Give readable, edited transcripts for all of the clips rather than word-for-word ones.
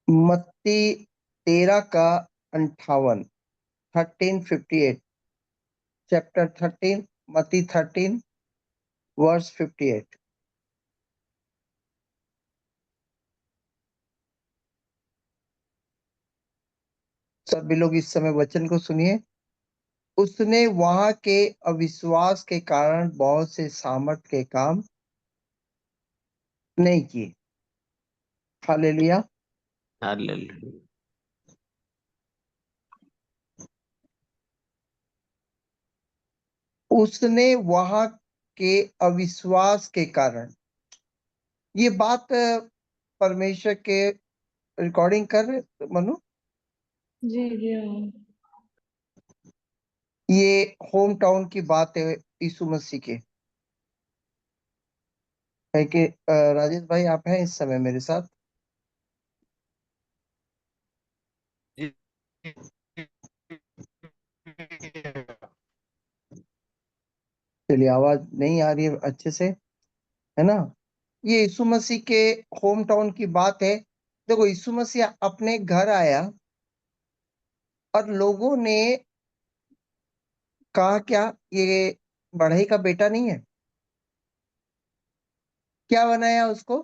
मत्ती 13 का 58, 13:58, चैप्टर 13, मत्ती 13 वर्स 58। सभी लोग इस समय वचन को सुनिए। उसने वहां के अविश्वास के कारण बहुत से सामर्थ के काम नहीं किए। हालेलुया। हालेलुया। उसने वहां के अविश्वास के कारण, ये बात परमेश्वर के रिकॉर्डिंग कर रहे मनु? जी जी हाँ। ये होम टाउन की बात है यीशु मसीह के, है कि राजेश भाई आप हैं इस समय मेरे साथ? चलिए, आवाज नहीं आ रही है अच्छे से, है ना? ये यीशु मसीह के होम टाउन की बात है। देखो, यीशु मसीह अपने घर आया और लोगों ने कहा क्या, ये बढ़ई का बेटा नहीं है? क्या बनाया उसको?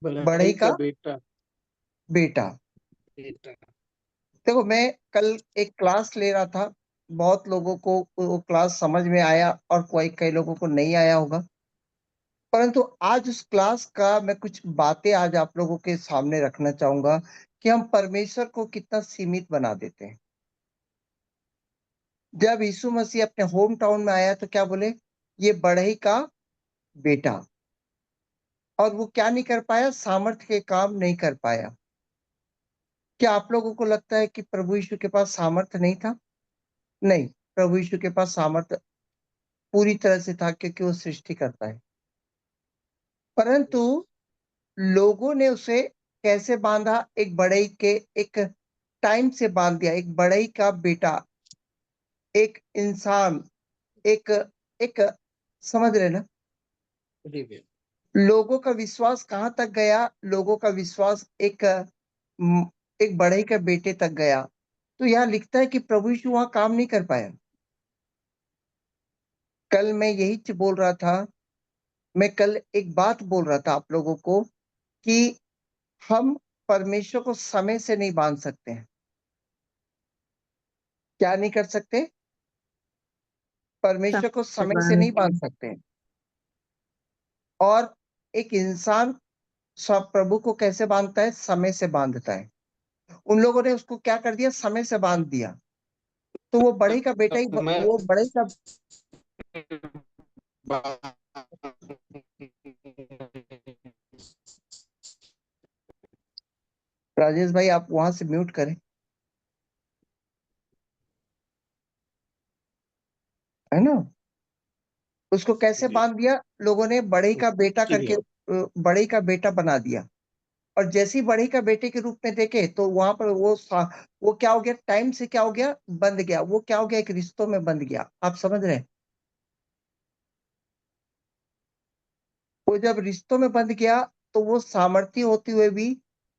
बढ़ई का बेटा। बेटा। देखो, मैं कल एक क्लास ले रहा था, बहुत लोगों को वो क्लास समझ में आया और कई लोगों को नहीं आया होगा, परंतु आज उस क्लास का मैं कुछ बातें आज आप लोगों के सामने रखना चाहूंगा कि हम परमेश्वर को कितना सीमित बना देते हैं। जब यीशु मसीह अपने होम टाउन में आया तो क्या बोले? ये बढ़ई का बेटा। और वो क्या नहीं कर पाया? सामर्थ्य के काम नहीं कर पाया। क्या आप लोगों को लगता है कि प्रभु यीशु के पास सामर्थ्य नहीं था? नहीं, प्रभु यीशु के पास सामर्थ्य पूरी तरह से था, क्योंकि वो सृष्टि करता है। परंतु लोगों ने उसे कैसे बांधा? एक बढ़ई के एक टाइम से बांध दिया। एक बढ़ई का बेटा, एक इंसान, एक एक समझ रहे ना? लोगों का विश्वास कहां तक गया? लोगों का विश्वास एक बढ़ई के बेटे तक गया। तो यहाँ लिखता है कि प्रभु यीशु वहां काम नहीं कर पाया। कल मैं यही बोल रहा था, मैं कल एक बात बोल रहा था आप लोगों को कि हम परमेश्वर को समय से नहीं बांध सकते हैं। क्या नहीं कर सकते? परमेश्वर को समय से नहीं बांध सकते हैं। और एक इंसान सब प्रभु को कैसे बांधता है? समय से बांधता है। उन लोगों ने उसको क्या कर दिया? समय से बांध दिया। तो वो बढ़ई का बेटा ही वो बढ़ई का। राजेश भाई आप वहां से म्यूट करें, है ना? उसको कैसे बांध दिया लोगों ने? बढ़ई का बेटा करके बढ़ई का बेटा बना दिया। और जैसे ही बढ़ई का बेटे के रूप में देखे तो वहां पर वो क्या हो गया? टाइम से क्या हो गया? बंध गया। वो क्या हो गया? एक रिश्तों में बंध गया। आप समझ रहे हैं? वो जब रिश्तों में बंध गया तो वो सामर्थ्य होते हुए भी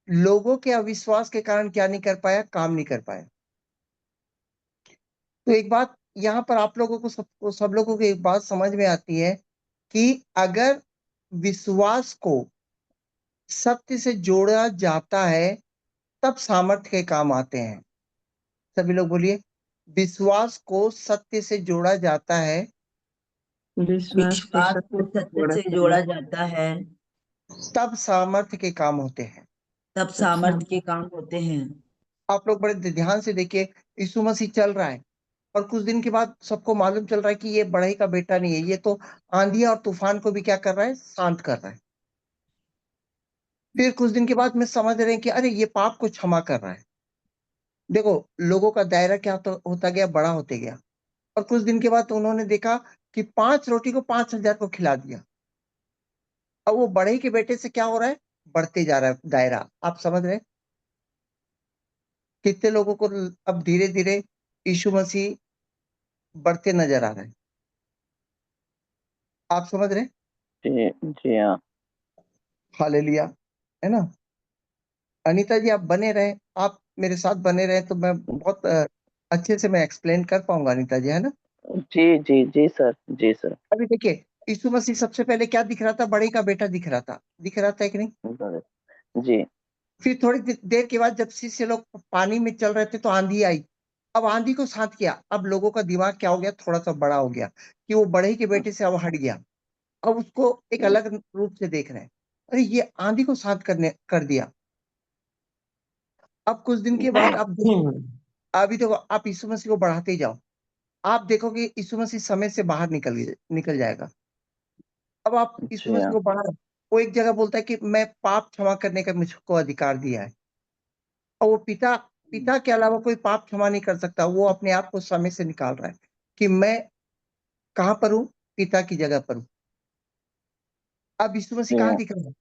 लोगों के अविश्वास के कारण क्या नहीं कर पाया? काम नहीं कर पाया। तो एक बात यहाँ पर आप लोगों को सब लोगों को एक बात समझ में आती है कि अगर विश्वास को सत्य से जोड़ा जाता है तब सामर्थ्य के काम आते हैं। सभी लोग बोलिए, विश्वास को सत्य से जोड़ा जाता है, विश्वास को सत्य से जोड़ा जाता है तब सामर्थ्य के काम होते हैं। तब सामर्थ्य के काम होते हैं। आप लोग बड़े ध्यान से देखिए, यीशु मसीह चल रहा है और कुछ दिन के बाद सबको मालूम चल रहा है कि ये बढ़ई का बेटा नहीं है, ये तो आंधी और तूफान को भी क्या कर रहा है? शांत कर रहा है। फिर कुछ दिन के बाद में समझ रहे हैं कि अरे ये पाप को क्षमा कर रहा है। देखो, लोगों का दायरा क्या होता गया? बड़ा होते गया। और कुछ दिन के बाद तो उन्होंने देखा कि 5 रोटी को 5,000 को खिला दिया। अब वो बढ़ई के बेटे से क्या हो रहा है? बढ़ते जा रहा है दायरा। आप समझ रहे हैं? कितने लोगों को अब धीरे धीरे यीशु मसीह बढ़ते नजर आ रहे हैं। आप समझ रहे हैं? जी हाँ। हालेलुया, है ना? अनीता जी आप बने रहे, आप मेरे साथ बने रहे तो मैं बहुत अच्छे से मैं एक्सप्लेन कर पाऊंगा अनीता जी, है ना। जी जी जी सर, जी सर। अभी देखिए, यीशु मसीह सबसे पहले क्या दिख रहा था, बड़े का बेटा दिख रहा था कि नहीं। जी फिर थोड़ी देर के बाद जब शिष्य लोग पानी में चल रहे थे तो आंधी आई। अब आंधी को शांत किया। अब लोगों का दिमाग क्या हो गया, थोड़ा सा बड़ा हो गया कि वो बड़े के बेटे से अब हट गया। अब उसको एक अलग रूप से देख रहे हैं। अरे ये आंधी को शांत करने कर दिया। अब कुछ दिन के बाद आप अभी देखो, आप यीशु मसीह को बढ़ाते ही जाओ, आप देखोगे यीशु मसीह समय से बाहर निकल जाएगा। अब आप यीशु जी मसीह हाँ। को बढ़ा, वो एक जगह बोलता है कि मैं पाप क्षमा करने का मुझको अधिकार दिया है। और वो पिता पिता के अलावा कोई पाप क्षमा नहीं कर सकता। वो अपने आप को समय से निकाल रहा है कि मैं कहां पर हूं, पिता की जगह पर हूं। अब यीशु मसीह जी कहां हाँ। दिख रहा है।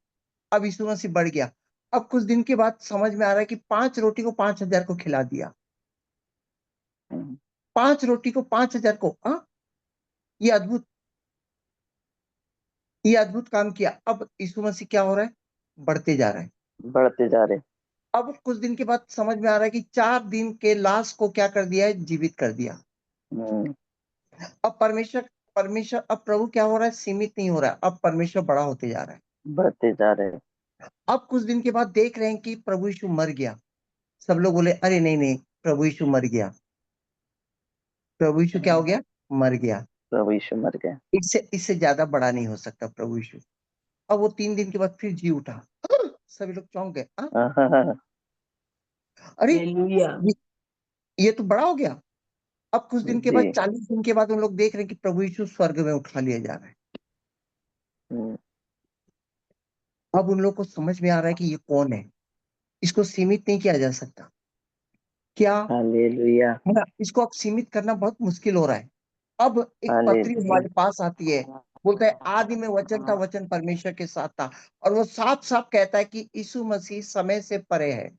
अब यीशु मसीह बढ़ गया। अब कुछ दिन के बाद समझ में आ रहा है कि 5 रोटी को 5,000 को खिला दिया। 5 रोटी को 5,000 को, हाँ, ये अद्भुत ये अद्भुत काम किया। अब यीशु मसीह क्या हो रहा है, बढ़ते जा रहा है। बढ़ते जा रहे। अब कुछ दिन के बाद समझ में आ रहा है कि 4 दिन के लाश को क्या कर दिया है, जीवित कर दिया। हम्म, अब परमेश्वर अब प्रभु क्या हो रहा है, सीमित नहीं हो रहा है, अब परमेश्वर बड़ा होते जा रहा है। बढ़ते जा रहे। अब कुछ दिन के बाद देख रहे हैं कि प्रभु यीशु मर गया। सब लोग बोले अरे नहीं नहीं, प्रभु यीशु मर गया। प्रभु यीशु क्या हो गया, मर गया। प्रभु यीशु मर गए। इससे इससे ज्यादा बड़ा नहीं हो सकता प्रभु यीशु। अब वो 3 दिन के बाद फिर जी उठा। सभी लोग चौंक गए, हाँ? अरे हालेलुया। ये, ये तो बड़ा हो गया। अब कुछ दिन के बाद, जी 40 दिन के बाद, उन लोग देख रहे हैं कि प्रभु यीशु स्वर्ग में उठा लिया जा रहा है। हम्म, अब उन लोग को समझ में आ रहा है कि ये कौन है, इसको सीमित नहीं किया जा सकता। क्या, हालेलुया। है ना, इसको अब सीमित करना बहुत मुश्किल हो रहा है। अब एक पत्री हालेलुया। हमारे पास आती है, बोलता है आदि में वचन था, वचन परमेश्वर के साथ था। और वो साफ साफ कहता है कि यीशु मसीह समय से परे है।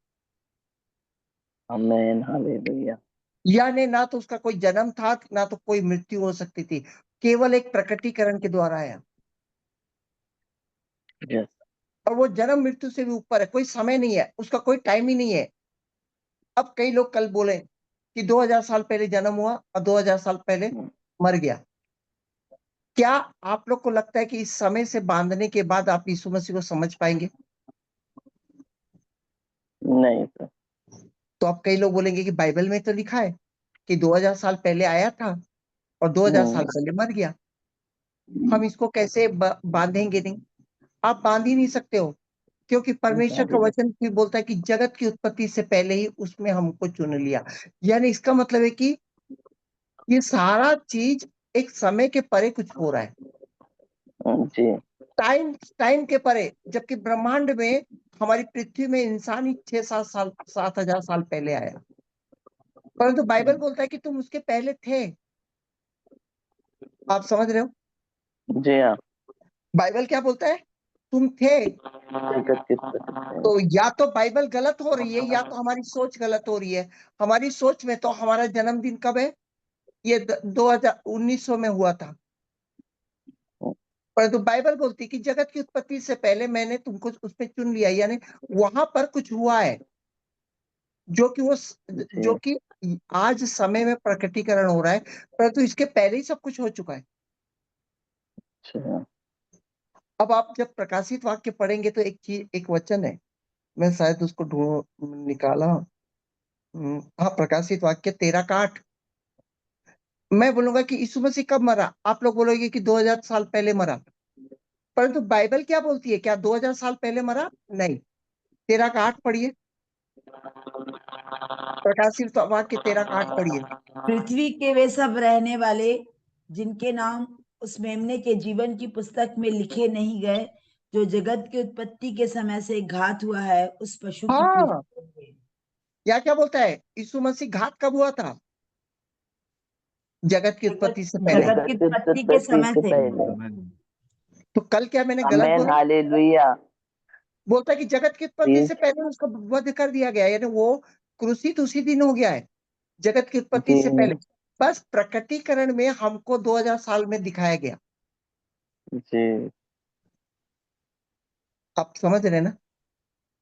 आमेन। हालेलुया। यानी ना तो उसका कोई जन्म था, ना तो कोई मृत्यु हो सकती थी, केवल एक प्रकटीकरण के द्वारा आया। यस। और वो जन्म मृत्यु से भी ऊपर है, कोई समय नहीं है, उसका कोई टाइम ही नहीं है। अब कई लोग कल बोले कि 2000 साल पहले जन्म हुआ और 2000 साल पहले मर गया। क्या आप लोग को लगता है कि इस समय से बांधने के बाद आप यीशु मसीह को समझ पाएंगे? नहीं सर। तो अब कई लोग बोलेंगे कि बाइबल में तो लिखा है कि 2000 साल पहले आया था और 2000 साल पहले मर गया। हम इसको कैसे बांधेंगे? नहीं, आप बांध ही नहीं सकते हो, क्योंकि परमेश्वर का वचन भी बोलता है कि जगत की उत्पत्ति से पहले ही उसमें हमको चुन लिया। यानी इसका मतलब है कि ये सारा चीज एक समय के परे कुछ हो रहा है, जी टाइम टाइम के परे। जबकि ब्रह्मांड में, हमारी पृथ्वी में इंसान ही 6-7 साल, 7,000 साल पहले आया। परंतु बाइबल बोलता है कि तुम उसके पहले थे। आप समझ रहे हो, जी हाँ। बाइबल क्या बोलता है, तुम थे। जगत की उत्पत्ति से। तो या तो बाइबल गलत हो रही है, या तो हमारी सोच गलत हो रही है। हमारी सोच में तो हमारा जन्मदिन कब है, ये 2019 में हुआ था। परंतु बाइबल बोलती है कि जगत की उत्पत्ति से पहले मैंने तुमको उसमें चुन लिया। यानी वहां पर कुछ हुआ है, जो कि वो जो जी कि आज समय में प्रकटीकरण हो रहा है, परंतु इसके पहले ही सब कुछ हो चुका है। अच्छा। अब आप जब प्रकाशित वाक्य पढ़ेंगे तो एक चीज, एक वचन है, मैं शायद उसको ढूंढ निकाला। हाँ, प्रकाशित वाक्य 13 का 8। मैं बोलूंगा कि यीशु मसीह कब मरा, आप लोग बोलोगे कि 2000 साल पहले मरा। परंतु बाइबल क्या बोलती है, क्या 2000 साल पहले मरा? नहीं। 13 का 8 पढ़िए, प्रकाशित वाक्य 13 का 8 पढ़िए। पृथ्वी के वे सब रहने वाले जिनके नाम उस मेमने के जीवन की पुस्तक में लिखे नहीं गए, जो जगत की उत्पत्ति के समय से घात हुआ है, उस पशु की पूजा हाँ, करेंगे। या क्या बोलता है, यीशु मसीह घात कब हुआ था, जगत की उत्पत्ति से पहले। जगत की उत्पत्ति के समय से। तो कल क्या मैंने गलत आमेन। बोला? हालेलुया। बोलता है कि जगत की उत्पत्ति से पहले उसका वध कर दिया गया, यानी वो क्रूसित उसी दिन हो गया है, जगत की उत्पत्ति जी से पहले। बस प्रकटीकरण में हमको 2000 साल में दिखाया गया। जी। आप समझ रहे हैं ना।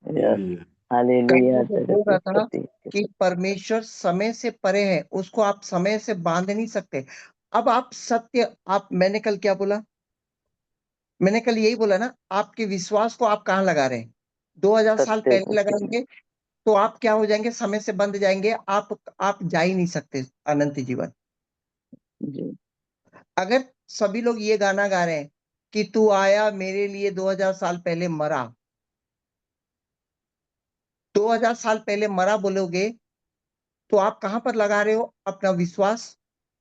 यस। कई हालेलुया। लोग जगत बोल की रहा था उत्पत्ति कि परमेश्वर समय से परे है, उसको आप समय से बांध नहीं सकते। अब आप सत्य, आप, मैंने कल क्या बोला? मैंने कल यही बोला ना, आपके विश्वास को आप कहाँ लगा रहे हैं? 2000 साल सत्य पहले सत्य में। लगाएंगे तो आप क्या हो जाएंगे? समय से बंध जाएंगे, आप जा ही नहीं सकते अनंत जीवन। जी अगर सभी लोग ये गाना गा रहे हैं कि तू आया मेरे लिए 2000 साल पहले मरा, 2000 साल पहले मरा बोलोगे तो आप कहां पर लगा रहे हो अपना विश्वास?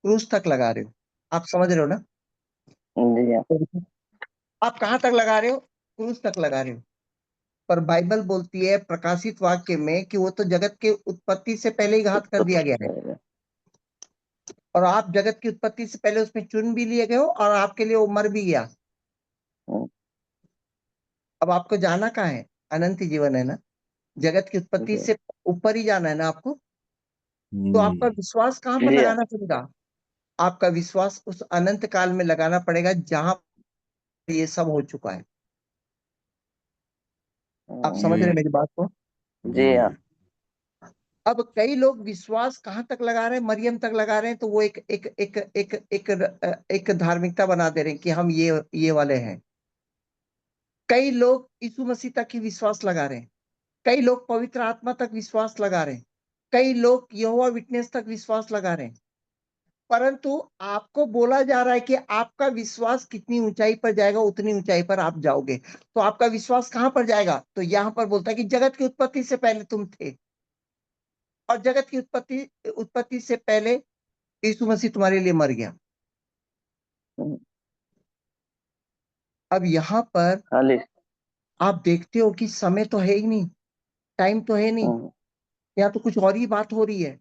क्रूस तक लगा रहे हो। आप समझ रहे हो ना? जी हाँ। आप कहां तक लगा रहे हो? क्रूस तक लगा रहे हो। पर बाइबल बोलती है प्रकाशित वाक्य में कि वो तो जगत के उत्पत्ति से पहले ही घात कर दिया उत्पत्ति गया है, पहले। और आप जगत की उत्पत्ति से पहले उसमें चुन भी लिए गए हो, और आपके लिए वो मर भी गया। हम्म, अब आपको जाना कहाँ है? अनंत जीवन है ना, जगत की उत्पत्ति जी से ऊपर ही जाना है ना आपको। तो आपका विश्वास कहां पर जी हाँ। लगाना पड़ेगा? आपका विश्वास उस अनंत काल में लगाना पड़ेगा जहां ये सब हो चुका है। आप समझ रहे हैं मेरी बात को? जी हाँ। अब कई लोग विश्वास कहां तक लगा रहे हैं? मरियम तक लगा रहे हैं, तो वो एक धार्मिकता बना दे रहे हैं कि हम ये वाले हैं। कई लोग यीशु मसीह तक ही विश्वास लगा रहे हैं, कई लोग पवित्र आत्मा तक विश्वास लगा रहे हैं, कई लोग यहोवा विटनेस तक विश्वास लगा रहे हैं। परंतु आपको बोला जा रहा है कि आपका विश्वास कितनी ऊंचाई पर जाएगा उतनी ऊंचाई पर आप जाओगे। तो आपका विश्वास कहां पर जाएगा? तो यहां पर बोलता है कि जगत की उत्पत्ति से पहले तुम थे, और जगत की उत्पत्ति उत्पत्ति से पहले यीशु मसीह तुम्हारे लिए मर गया। हम्म, अब यहां पर हाले। आप देखते हो कि समय तो है ही नहीं, टाइम तो है नहीं, हम्म, या तो कुछ और ही बात हो रही है।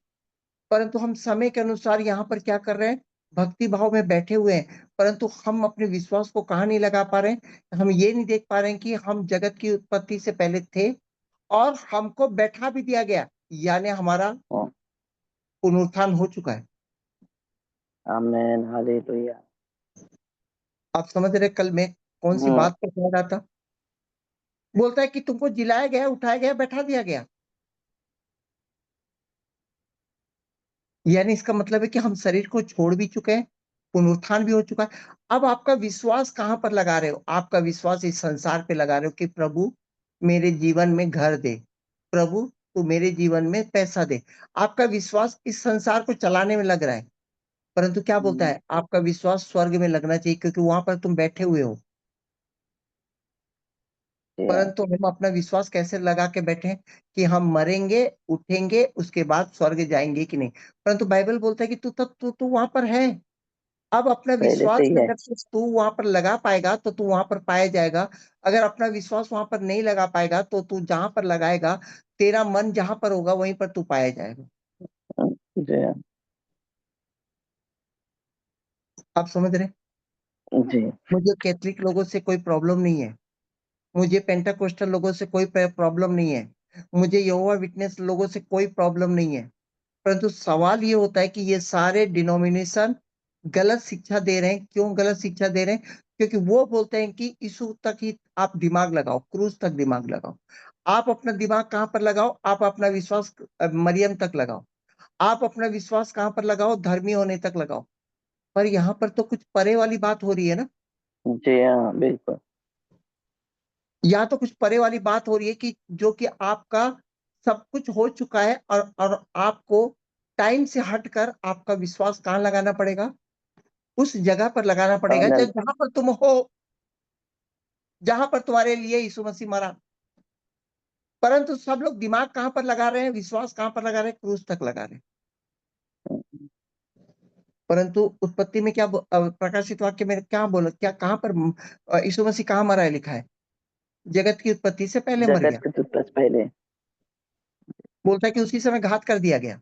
परंतु हम समय के अनुसार यहाँ पर क्या कर रहे हैं? भक्ति भाव में बैठे हुए हैं, परंतु हम अपने विश्वास को कहाँ नहीं लगा पा रहे हैं? हम ये नहीं देख पा रहे हैं कि हम जगत की उत्पत्ति से पहले थे, और हमको बैठा भी दिया गया, यानी हमारा हम्म, पुनरुत्थान हो चुका है। आमेन। हालेलुया। आप समझ रहे कल मैं कौन सी हम्म, बात पर कह रहा था? बोलता है कि तुमको जिलाया गया, उठाया गया, बैठा दिया गया, यानी इसका मतलब है कि हम शरीर को छोड़ भी चुके हैं, पुनरुत्थान भी हो चुका है। अब आपका विश्वास कहां पर लगा रहे हो? आपका विश्वास इस संसार पे लगा रहे हो कि प्रभु मेरे जीवन में घर दे, प्रभु तू मेरे जीवन में पैसा दे। आपका विश्वास इस संसार को चलाने में लग रहा है। परंतु क्या बोलता है? आपका विश्वास स्वर्ग में लगना चाहिए, क्योंकि वहां पर तुम बैठे हुए हो। जी हाँ। परंतु हम अपना विश्वास कैसे लगा के बैठे हैं कि हम मरेंगे, उठेंगे, उसके बाद स्वर्ग जाएंगे कि नहीं? परंतु बाइबल बोलता है कि तू वहां पर है। अब अपना पहले से विश्वास ही है। अगर सिर्फ तू वहां पर लगा पाएगा तो तू वहां पर पाया जाएगा। अगर अपना विश्वास वहां पर नहीं लगा पाएगा तो तू जहां पर लगाएगा, तेरा मन जहां पर होगा वहीं पर तू पाया जाएगा। जी हाँ। आप समझ रहे? जी। मुझे कैथलिक लोगों से कोई प्रॉब्लम नहीं है, मुझे पेंटाकोस्टल लोगों से कोई प्रॉब्लम नहीं है, मुझे यहोवा विटनेस लोगों से कोई प्रॉब्लम नहीं है। परंतु सवाल ये होता है कि ये सारे डिनोमिनेशन गलत शिक्षा दे रहे हैं। क्यों गलत शिक्षा दे रहे हैं? क्योंकि वो बोलते हैं कि यीशु तक ही आप दिमाग लगाओ, क्रूस तक दिमाग लगाओ। आप अपना दिमाग कहां पर लगाओ? आप अपना विश्वास मरियम तक लगाओ। आप अपना विश्वास कहां पर लगाओ? धर्मी होने तक लगाओ। पर यहाँ पर तो कुछ परे वाली बात हो रही है ना। जी हाँ बिल्कुल। यहाँ तो कुछ परे वाली बात हो रही है कि जो कि आपका सब कुछ हो चुका है, और आपको टाइम से हटकर आपका विश्वास कहाँ लगाना पड़ेगा? उस जगह पर लगाना पड़ेगा अनंत। जहां पर तुम हो, जहां पर तुम्हारे लिए यीशु मसीह मरा। परंतु सब लोग दिमाग कहां पर लगा रहे हैं? विश्वास कहां पर लगा रहे हैं? क्रूस तक लगा रहे हैं। परंतु उत्पत्ति में क्या प्रकाशित वाक्य में क्या बोला? क्या कहां पर यीशु मसीह कहां मरा है? लिखा है जगत की उत्पत्ति से पहले मर जगत गया। के तुझ पहले। बोलता है कि उसी समय घात कर दिया गया,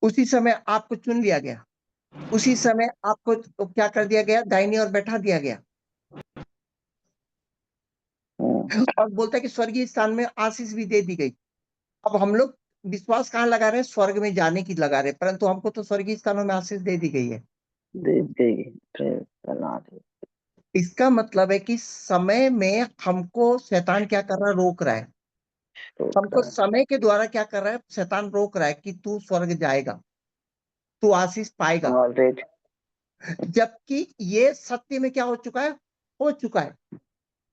उसी समय आपको चुन लिया गया, उसी समय आपको क्या कर दिया गया? दाहिनी ओर बैठा दिया गया। हम्म, और बोलता है कि स्वर्गीय स्थान में आशीष भी दे दी गई। अब हम लोग विश्वास कहाँ लगा रहे हैं? स्वर्ग में जाने की लगा रहे हैं, परंतु हमको तो स्वर्गीय स्थानों में आशीष दे दी गई है। दे गई। Praise the Lord। इसका मतलब है कि समय में हमको शैतान क्या कर रहा है? रोक रहा है। हमको समय के द्वारा क्या कर रहा है, शैतान रोक रहा है कि तू स्वर्ग जाएगा, तू आशीष पाएगा, ऑलरेडी जबकि ये सत्य में क्या हो चुका है, हो चुका है।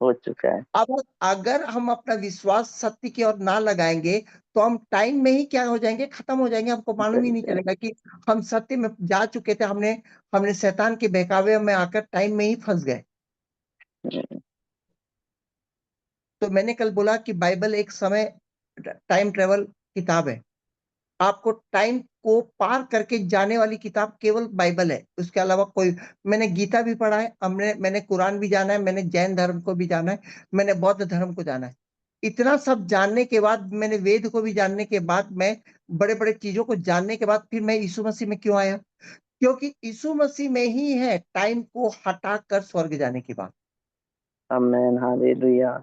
हो चुका है। अब अगर हम अपना विश्वास सत्य की ओर ना लगाएंगे तो हम टाइम में ही क्या हो जाएंगे, खत्म हो जाएंगे, हमको मालूम ही नहीं चलेगा कि हम सत्य में जा चुके थे। हमने हमने शैतान के बहकावे में आकर टाइम में ही फंस गए। तो मैंने कल बोला कि बाइबल एक समय टाइम ट्रेवल किताब है। आपको टाइम को पार करके जाने वाली किताब केवल बाइबल है, उसके अलावा कोई। मैंने गीता भी पढ़ा है, मैंने कुरान भी जाना है, मैंने जैन धर्म को भी जाना है, मैंने बौद्ध धर्म को जाना है। इतना सब जानने के बाद, मैंने वेद को भी जानने के बाद, मैं बड़े बड़े चीजों को जानने के बाद फिर मैं यीशु मसीह में क्यों आया? क्योंकि यीशु मसीह में ही है टाइम को हटा कर स्वर्ग जाने की बात। आमेन, हालेलुया।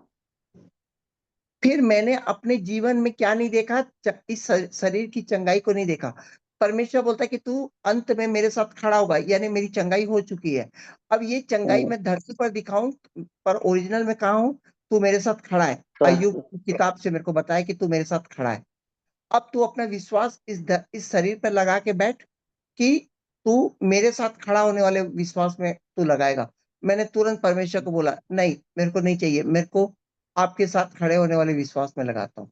फिर मैंने अपने जीवन में क्या नहीं देखा, इस शरीर की चंगाई को नहीं देखा। परमेश्वर बोलता है कि तू अंत में मेरे साथ खड़ा होगा, यानी मेरी चंगाई हो चुकी है। अब ये चंगाई मैं धरती पर दिखाऊं, पर ओरिजिनल में कहा हूं, तू मेरे साथ खड़ा है। अय्यूब की किताब से मेरे को बताया कि तू मेरे साथ खड़ा है। अब तू अपना विश्वास इस शरीर पर लगा के बैठ कि तू मेरे साथ खड़ा होने वाले विश्वास में तू लगाएगा। मैंने तुरंत परमेश्वर को बोला, नहीं, मेरे को नहीं चाहिए, मेरे को आपके साथ खड़े होने वाले विश्वास में लगाता हूँ।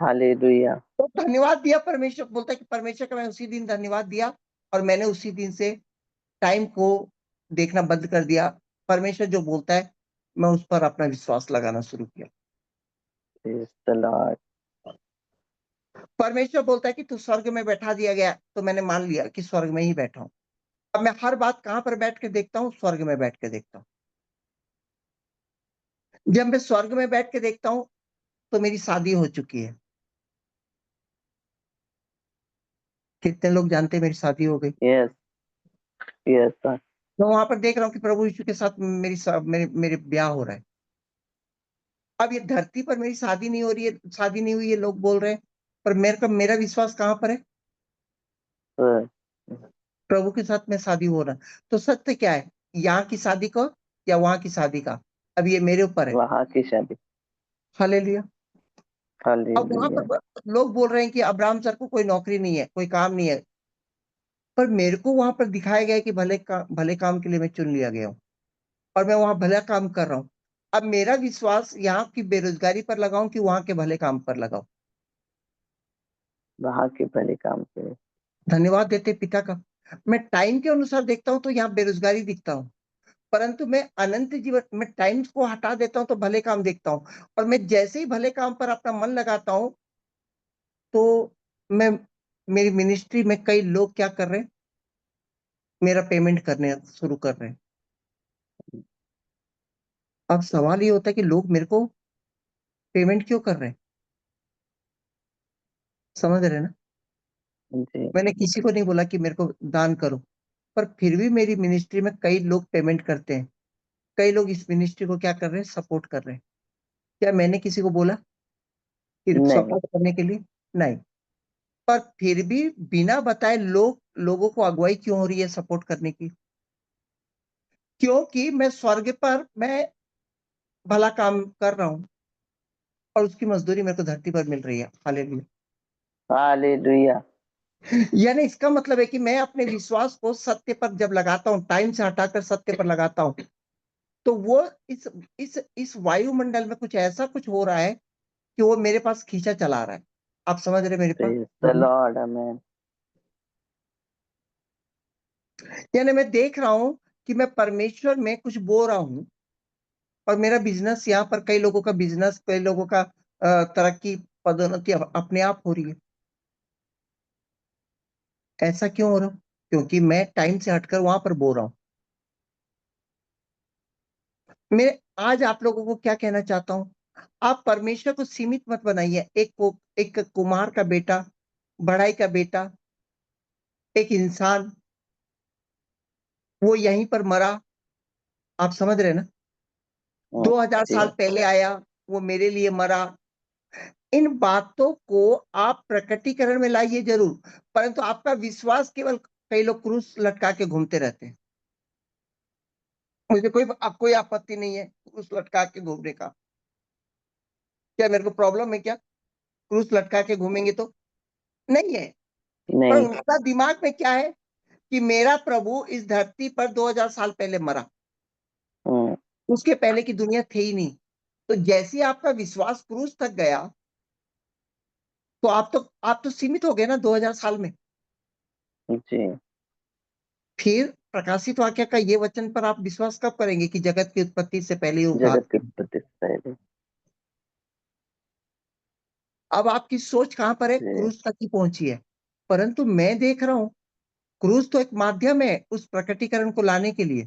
हालेलुया। तो धन्यवाद दिया। परमेश्वर बोलता है कि परमेश्वर का मैं उसी दिन धन्यवाद दिया, और मैंने उसी दिन से टाइम को देखना बंद कर दिया। परमेश्वर जो बोलता है मैं उस पर अपना विश्वास लगाना शुरू किया। Praise the Lord. परमेश्वर बोलता है कि तू स्वर्ग में बैठा दिया गया, तो मैंने मान लिया कि स्वर्ग में ही बैठा हूं। अब मैं हर बात कहां पर बैठ के देखता हूं? स्वर्ग में बैठ के देखता हूं। जब मैं स्वर्ग में बैठ के देखता हूं तो मेरी शादी हो चुकी है। कितने लोग जानते हैं मेरी शादी हो गई? Yes, yes sir. मैं वहां पर देख रहा हूँ कि प्रभु यीशु के साथ मेरे मेरे ब्याह हो रहा है। अब ये धरती पर मेरी शादी नहीं हो रही है, शादी नहीं हुई है, लोग बोल रहे हैं, पर मेरा विश्वास कहां पर है? सर, प्रभु के साथ में शादी हो रहा है। तो सत्य क्या है, यहाँ की शादी का या वहां की शादी का? अब ये मेरे ऊपर है। वहाँ की शादी। हालेलुया। अब वहां हालेलुया। पर लोग बोल रहे हैं कि अब्राहम सर को कोई नौकरी नहीं है, कोई काम नहीं है, पर मेरे को वहां पर दिखाया गया है कि भले काम के लिए मैं चुन लिया गया हूँ, और मैं वहां भला काम कर रहा हूँ। अब मेरा विश्वास यहाँ की बेरोजगारी पर लगाऊं कि वहां के भले काम पर लगाऊं? वहाँ के भले काम के लिए। धन्यवाद देते पिता का। मैं टाइम के अनुसार देखता हूं तो यहाँ बेरोजगारी दिखता हूँ, परंतु मैं अनंत जीवन में टाइम को हटा देता हूं तो भले काम देखता हूँ। और मैं जैसे ही भले काम पर अपना मन लगाता हूं, तो मैं मेरी मिनिस्ट्री में कई लोग क्या कर रहे हैं, मेरा पेमेंट करने शुरू कर रहे हैं। अब सवाल ये होता है कि लोग मेरे को पेमेंट क्यों कर रहे हैं? समझ रहे हैं ना? जी। मैंने किसी को नहीं बोला कि मेरे को दान करो, पर फिर भी मेरी मिनिस्ट्री में कई लोग पेमेंट करते हैं। कई लोग इस मिनिस्ट्री को क्या कर रहे हैं, सपोर्ट कर रहे हैं। क्या मैंने किसी को बोला कि नहीं। सपोर्ट करने के लिए? नहीं। पर फिर भी बिना बताए लोगों को अगुवाई क्यों हो रही है सपोर्ट करने की? क्योंकि मैं स्वर्ग पर मैं भला काम कर रहा हूं, और उसकी मजदूरी मेरे को धरती पर मिल रही है। हालेलुया। हालेलुया। यानी इसका मतलब है कि मैं अपने विश्वास को सत्य पर जब लगाता हूँ, टाइम से हटाकर सत्य पर लगाता हूँ, तो वो इस इस वायुमंडल में कुछ ऐसा कुछ हो रहा है कि वो मेरे पास खींचा चला रहा है। आप समझ रहे मेरे पास? Praise the Lord. आमेन। यानी मैं देख रहा हूं कि मैं परमेश्वर में कुछ बो रहा हूं, और मेरा बिजनेस, यहाँ पर कई लोगों का बिजनेस, कई लोगों का तरक्की, पदोन्नति अपने आप हो रही है। ऐसा क्यों हो रहा? क्योंकि मैं टाइम से हटकर वहां पर बो रहा हूं। मैं आज आप लोगों को क्या कहना चाहता हूं, आप परमेश्वर को सीमित मत बनाइए। एक कुम्हार का बेटा, बढ़ाई का बेटा, एक इंसान, वो यहीं पर मरा। आप समझ रहे हैं ना? 2000 जी। साल पहले आया, वो मेरे लिए मरा। इन बातों को आप प्रकटीकरण में लाइए जरूर, परंतु आपका विश्वास केवल, कई लोग क्रूस लटका के घूमते रहते हैं। मुझे कोई आपत्ति नहीं है क्रूस लटका के घूमने का, क्या मेरे को प्रॉब्लम है क्या क्रूस लटका के घूमेंगे तो? नहीं है। पर नहीं। उनका दिमाग में क्या है कि मेरा प्रभु इस धरती पर 2000 साल पहले मरा, हम्म, उसके पहले की दुनिया थी ही नहीं। तो जैसे ही आपका विश्वास क्रूस तक गया, तो आप तो सीमित हो गए ना 2000 साल में। जी। फिर प्रकाशित वाक्य का ये वचन पर आप विश्वास कब करेंगे कि जगत की उत्पत्ति से पहले ही वो घात? जगत के उत्पत्ति से पहले। अब आपकी सोच कहां पर है? जी। क्रूस तक ही पहुंची है। परंतु मैं देख रहा हूं क्रूस तो एक माध्यम है उस प्रकटीकरण को लाने के लिए,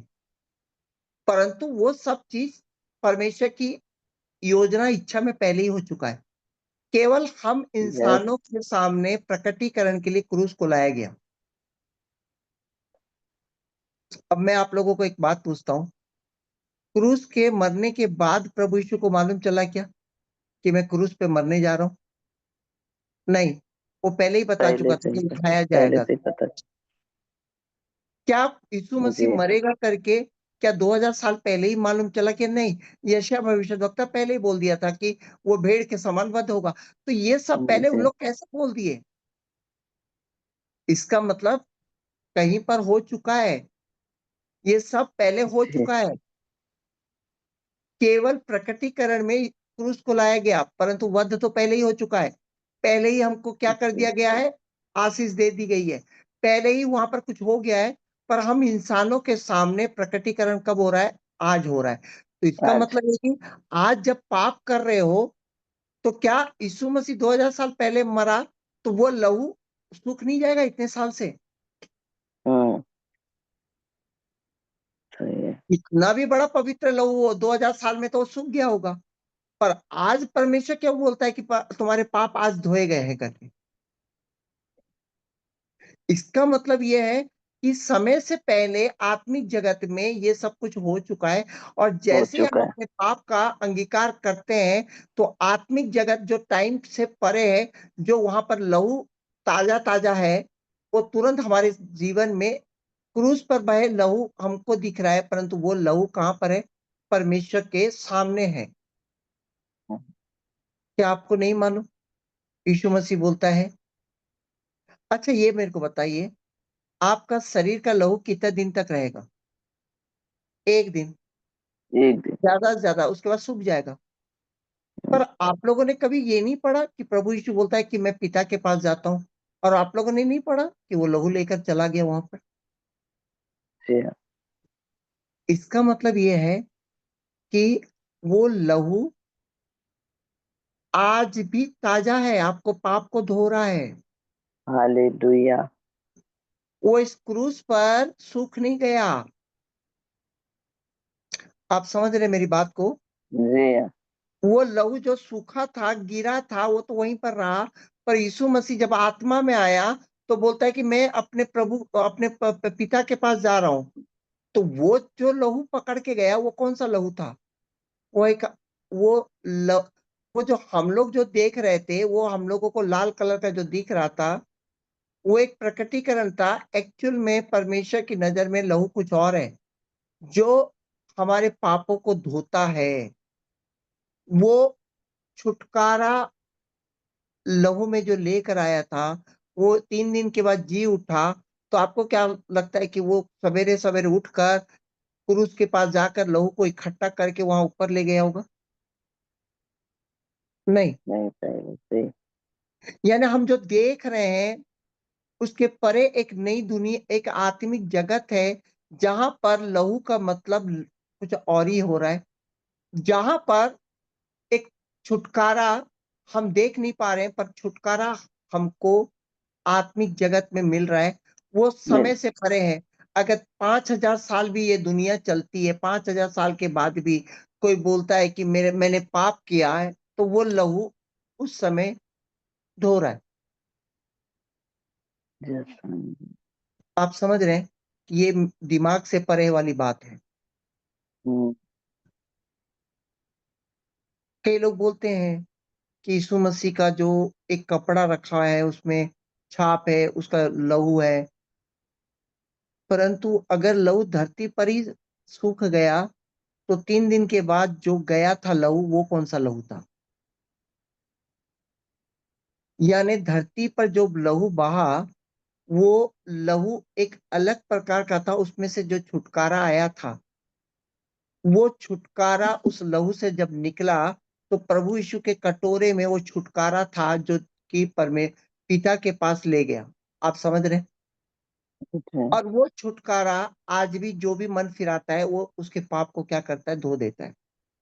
परंतु वो सब चीज परमेश्वर की योजना इच्छा में पहले ही हो चुका है। केवल हम यस। इंसानों के सामने प्रकटीकरण के लिए क्रूस को लाया गया। अब मैं आप लोगों को एक बात पूछता हूं, क्रूस के मरने के बाद प्रभु यीशु को मालूम चला क्या कि मैं क्रूस पे मरने जा रहा हूं? नहीं, वो पहले ही बता पहले चुका था से ही कि पता, उठाया पहले जाएगा। से ही पता। क्या यीशु मसीह जी। मरेगा करके क्या 2000 साल पहले ही मालूम चला कि नहीं? यशायाह भविष्यद्वक्ता पहले ही बोल दिया था कि वो भेड़ के समान वध होगा। तो ये सब पहले उन जी। लोग कैसे बोल दिए? इसका मतलब कहीं पर हो चुका है, ये सब पहले हो जी। चुका है। केवल प्रकटीकरण में क्रूस को लाया गया, परंतु वध तो पहले ही हो चुका है। पहले ही हमको क्या कर जी। दिया गया है? आशीष दे दी गई है। पहले ही वहां पर कुछ हो गया है, पर हम इंसानों के सामने प्रकटीकरण कब हो रहा है? आज हो रहा है। तो इसका आज। मतलब है कि आज जब पाप कर रहे हो, तो क्या यीशु मसीह 2000 साल पहले मरा तो वो लहू सूख नहीं जाएगा इतने साल से? हम्म। सही है। इतना भी बड़ा पवित्र लहू हो 2000 साल में तो वो सूख गया होगा। पर आज परमेश्वर क्यों बोलता है कि तुम्हारे पाप आज धोए गए हैं करके? इसका मतलब यह है कि समय से पहले आत्मिक जगत में ये सब कुछ हो चुका है। और हो जैसे ही हम चुका है। अपने पाप का अंगीकार करते हैं, तो आत्मिक जगत जो टाइम से परे है, जो वहां पर लहू ताजा ताजा है, वो तुरंत हमारे जीवन में क्रूस पर बहे लहू हमको दिख रहा है, परंतु वो लहू कहां पर है? परमेश्वर के सामने है। क्या आपको नहीं मालूम? यीशु मसीह बोलता है। अच्छा, ये मेरे को बताइए, आपका शरीर का लहू कितने दिन तक रहेगा? एक दिन, एक दिन। ज्यादा से ज्यादा, उसके बाद सूख जाएगा। पर आप लोगों ने कभी ये नहीं पढ़ा कि प्रभु यीशु बोलता है कि मैं पिता के पास जाता हूँ, और आप लोगों ने नहीं पढ़ा कि वो लहू लेकर चला गया वहां पर? जी हाँ। इसका मतलब ये है कि वो लहू आज भी ताजा है, आपको पाप को धो रहा है। हालेलुया। वो इस क्रूस पर सूख नहीं गया। आप समझ रहे मेरी बात को? जी हाँ। वो लहू जो सूखा था, गिरा था, वो तो वहीं पर रहा। पर यीशु मसीह जब आत्मा में आया, तो बोलता है कि मैं अपने प्रभु अपने पिता के पास जा रहा हूँ। तो वो जो लहू पकड़ के गया, वो कौन सा लहू था? वो एक वो ल, वो जो हम लोग जो देख रहे थे, वो हम लोगों को लाल कलर का जो दिख रहा था, वो एक प्रकटीकरण था। एक्चुअल में परमेश्वर की नजर में लहू कुछ और है, जो हमारे पापों को धोता है। वो छुटकारा लहू में जो लेकर आया था, वो 3 दिन के बाद जी उठा। तो आपको क्या लगता है कि वो सवेरे सवेरे उठकर क्रूस के पास जाकर लहू को इकट्ठा करके वहां ऊपर ले गया होगा? नहीं। नहीं, पहले से ही। यानी हम जो देख रहे हैं, उसके परे एक नई दुनिया, एक आत्मिक जगत है, जहां पर लहू का मतलब कुछ और ही हो रहा है। जहां पर एक छुटकारा हम देख नहीं पा रहे हैं, पर छुटकारा हमको आत्मिक जगत में मिल रहा है। वो मिल। समय से परे है। अगर 5000 साल भी ये दुनिया चलती है, 5000 साल के बाद भी कोई बोलता है कि मैंने पाप किया है, तो वो लहू उस समय धो रहा है। यस। आप समझ रहे हैं? ये दिमाग से परे वाली बात है। हम्म। कई लोग बोलते हैं कि यीशु मसीह का जो एक कपड़ा रखा है, उसमें छाप है, उसका लहू है। परंतु अगर लहू धरती पर ही सूख गया, तो 3 दिन के बाद जो गया था लहू, वो कौन सा लहू था? यानी धरती पर जो लहू बहा, वो लहू एक अलग प्रकार का था। उसमें से जो छुटकारा आया था, वो छुटकारा उस लहू से जब निकला, तो प्रभु यीशु के कटोरे में वो छुटकारा था जो कि परमे पिता के पास ले गया। आप समझ रहे हैं? अच्छा, और वो छुटकारा आज भी जो भी मन फिराता है, वो उसके पाप को क्या करता है? धो देता है।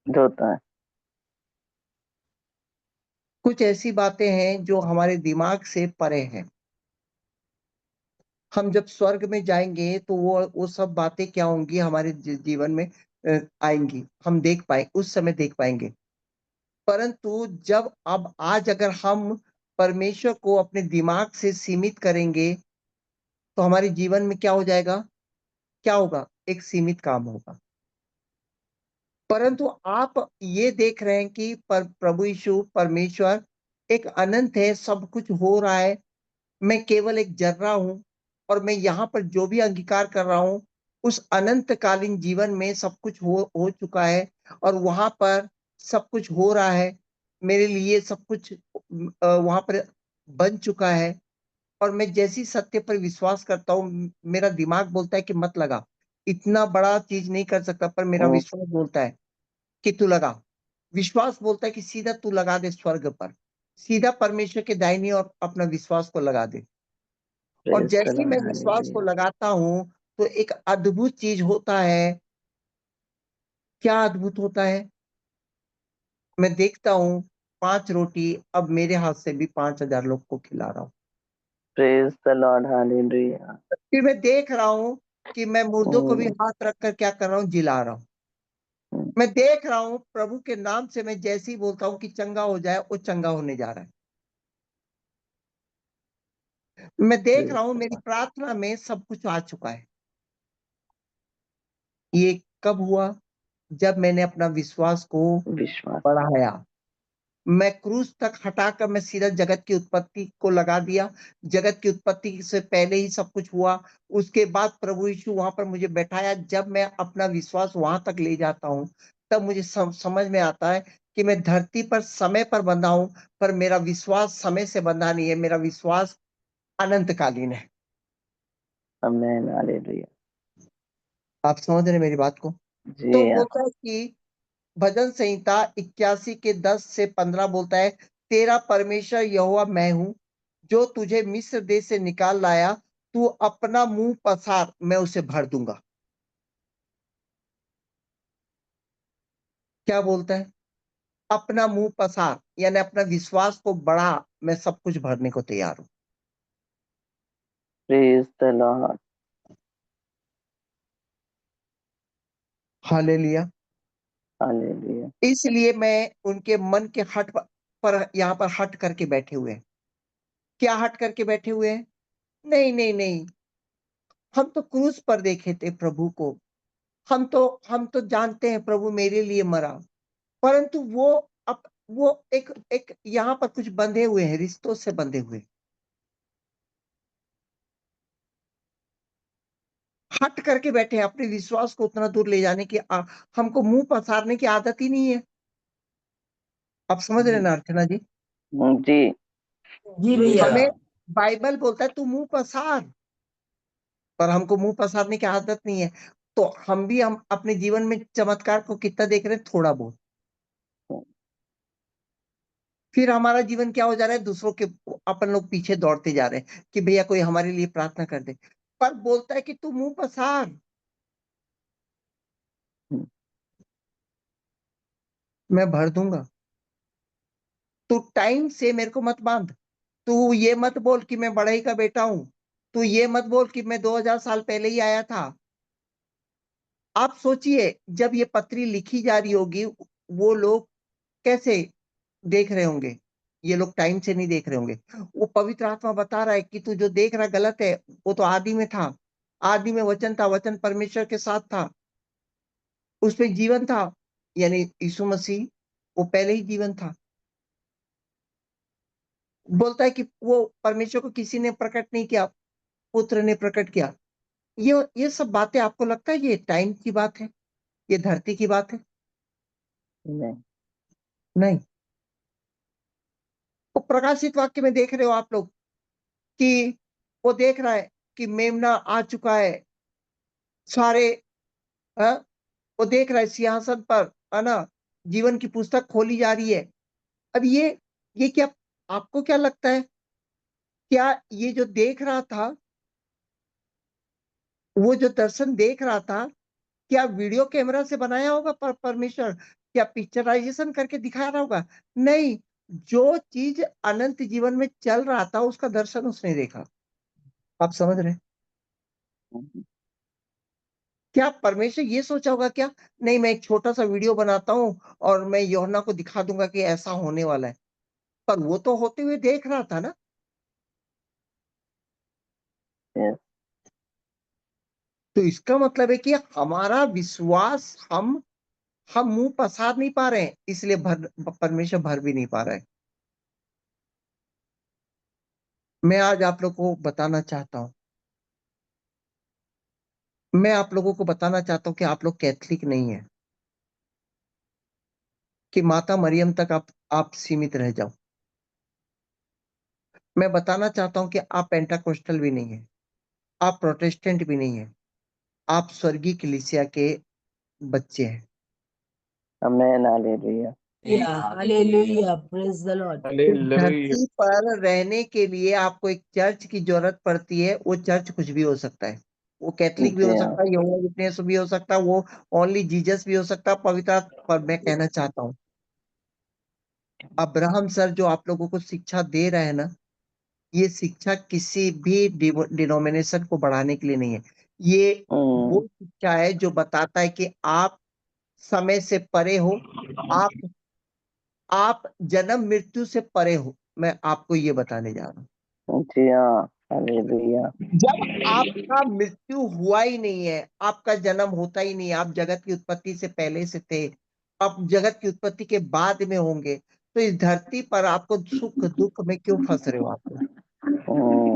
धोता है। कुछ ऐसी बातें हैं जो हमारे दिमाग से परे हैं। हम जब स्वर्ग में जाएंगे तो वो सब बातें क्या होंगी हमारे जीवन में आएंगी, हम देख पाए, उस समय देख पाएंगे। परंतु जब अब आज अगर हम परमेश्वर को अपने दिमाग से सीमित करेंगे, तो हमारे जीवन में क्या हो जाएगा? क्या होगा? एक सीमित काम होगा। परंतु आप ये देख रहे हैं कि प्रभु यीशु परमेश्वर एक अनंत है, सब कुछ हो रहा है, मैं केवल एक जर्रा हूं, और मैं यहाँ पर जो भी अंगीकार कर रहा हूं, उस अनंतकालीन जीवन में सब कुछ हो चुका है, और वहां पर सब कुछ हो रहा है मेरे लिए, सब कुछ वहां पर बन चुका है। और मैं जैसी सत्य पर विश्वास करता हूँ, मेरा दिमाग बोलता है कि मत लगा, इतना बड़ा चीज नहीं कर सकता, पर मेरा हम्म, विश्वास बोलता है कि तू लगा। विश्वास बोलता है कि सीधा तू लगा दे स्वर्ग पर, सीधा परमेश्वर के दाहिनी और अपना विश्वास को लगा दे। और प्रेज द जैसे ही मैं लॉर्ड, विश्वास को हालेलुया। लगाता हूं, तो एक अद्भुत चीज होता है। क्या अद्भुत होता है? मैं देखता हूँ 5 रोटी अब मेरे हाथ से भी 5,000 लोग को खिला रहा हूँ। Praise the Lord, hallelujah. फिर मैं देख रहा हूँ कि मैं मुर्दों को भी हम्म, हाथ रखकर क्या कर रहा हूँ? जिला रहा हूँ। हम्म, मैं देख रहा हूँ प्रभु के नाम से, मैं जैसे ही बोलता हूँ कि चंगा हो जाए, वो चंगा होने जा रहा है। मैं देख प्रेज रहा हूँ द मेरी लॉर्ड। प्रार्थना में सब कुछ आ चुका है। ये कब हुआ? जब मैंने अपना विश्वास को विश्वास। बढ़ाया। मैं क्रूस तक हटाकर मैं सीधा जगत की उत्पत्ति को लगा दिया। जगत की उत्पत्ति से पहले ही सब कुछ हुआ। उसके बाद प्रभु यीशु वहां पर मुझे बैठाया। जब मैं अपना विश्वास वहां तक ले जाता हूँ, तब मुझे समझ में आता है कि मैं धरती पर समय पर बंधा हूं, पर मेरा विश्वास समय से बंधा नहीं है, मेरा विश्वास अनंतकालीन है। आमेन, हालेलुया। आप समझ रहे हैं मेरी बात को? जी तो हाँ। बोलता है कि भजन संहिता 81 के 10 से 15 बोलता है, तेरा परमेश्वर यहोवा मैं हूं, जो तुझे मिस्र देश से निकाल लाया। तू अपना मुंह पसार, मैं उसे भर दूंगा। क्या बोलता है? अपना मुंह पसार, यानी अपना विश्वास को बढ़ा, मैं सब कुछ भरने को तैयार हूं। Praise the Lord, hallelujah. Hallelujah. इसलिए मैं उनके मन के हट पर यहाँ पर हट करके बैठे हुए हैं। क्या हट करके बैठे हुए हैं? नहीं नहीं नहीं, हम तो क्रूस पर देखे थे प्रभु को। हम तो जानते हैं प्रभु मेरे लिए मरा। परंतु वो अब वो एक एक यहाँ पर कुछ बंधे हुए हैं, रिश्तों से बंधे हुए। हट करके बैठे हैं, अपने विश्वास को उतना दूर ले जाने की हमको मुंह पसारने की आदत ही नहीं है। आप समझ रहे हैं ना अर्चना जी? जी। जी भैया। हमें बाइबल बोलता है तू मुंह पसार, पर हमको मुंह पसारने की आदत नहीं है। तो हम अपने जीवन में चमत्कार को कितना देख रहे हैं? थोड़ा बहुत। फिर हमारा जीवन क्या हो जा रहा है? दूसरों के अपन लोग पीछे दौड़ते जा रहे हैं कि भैया कोई हमारे लिए प्रार्थना कर दे। पर बोलता है कि तू मुंह पसार, मैं भर दूंगा। तू टाइम से मेरे को मत बांध। तू ये मत बोल कि मैं बड़ाई का बेटा हूं। तू ये मत बोल कि मैं 2000 साल पहले ही आया था। आप सोचिए, जब ये पत्री लिखी जा रही होगी, वो लोग कैसे देख रहे होंगे? ये लोग टाइम से नहीं देख रहे होंगे। वो पवित्र आत्मा बता रहा है कि तू जो देख रहा गलत है। वो तो आदि में था। आदि में वचन था, वचन परमेश्वर के साथ था, उसमें जीवन था, यानी यीशु मसीह। वो पहले ही जीवन था। बोलता है कि वो परमेश्वर को किसी ने प्रकट नहीं किया, पुत्र ने प्रकट किया। ये सब बातें आपको लगता है ये टाइम की बात है? ये धरती की बात है? नहीं। नहीं। वो प्रकाशित वाक्य में देख रहे हो आप लोग कि वो देख रहा है कि मेमना आ चुका है, सारे हाँ, वो देख रहा है सिंहासन पर, है ना, जीवन की पुस्तक खोली जा रही है। अब ये क्या, आपको क्या लगता है, क्या ये जो देख रहा था, वो जो दर्शन देख रहा था, क्या वीडियो कैमरा से बनाया होगा परमेश्वर, क्या पिक्चराइजेशन करके दिखा रहा होगा? नहीं, जो चीज अनंत जीवन में चल रहा था उसका दर्शन उसने देखा। आप समझ रहे हैं? क्या परमेश्वर ये सोचा होगा क्या, नहीं मैं एक छोटा सा वीडियो बनाता हूँ और मैं यूहन्ना को दिखा दूंगा कि ऐसा होने वाला है? पर वो तो होते हुए देख रहा था ना। Yes. तो इसका मतलब है कि हमारा विश्वास, हम मुंह पसार नहीं पा रहे हैं, इसलिए परमेश्वर भर भी नहीं पा रहा है। मैं आज आप लोग को बताना चाहता हूं, मैं आप लोगों को बताना चाहता हूं कि आप लोग कैथलिक नहीं है, कि माता मरियम तक आप सीमित रह जाओ। मैं बताना चाहता हूं कि आप पेंटाकोस्टल भी नहीं है, आप प्रोटेस्टेंट भी नहीं है, आप स्वर्गीय कलीसिया के बच्चे हैं। Amen. Hallelujah. Yeah, hallelujah, praise the Lord. इस धरती पर रहने के लिए आपको एक चर्च की जरूरत पड़ती है। वो चर्च कुछ भी हो सकता है, वो कैथलिक भी हो Yeah. सकता है, यहोवा विटनेस भी हो सकता है, वो ओनली जीसस भी हो सकता है, पवित्र पर मैं कहना चाहता हूँ, अब्राहम सर जो आप लोगों को शिक्षा दे रहे हैं ना, ये शिक्षा किसी भी डिनोमिनेशन को बढ़ाने के लिए नहीं है। ये वो Mm. शिक्षा है जो बताता है कि आप समय से परे हो, आप आप जन्म मृत्यु से परे हो। मैं आपको ये बताने जा रहा हूँ, Yeah. Hallelujah. जब आपका मृत्यु हुआ ही नहीं है, आपका जन्म होता ही नहीं है, आप जगत की उत्पत्ति से पहले से थे, आप जगत की उत्पत्ति के बाद में होंगे, तो इस धरती पर आपको सुख दुख में क्यों फंस रहे हो? Mm.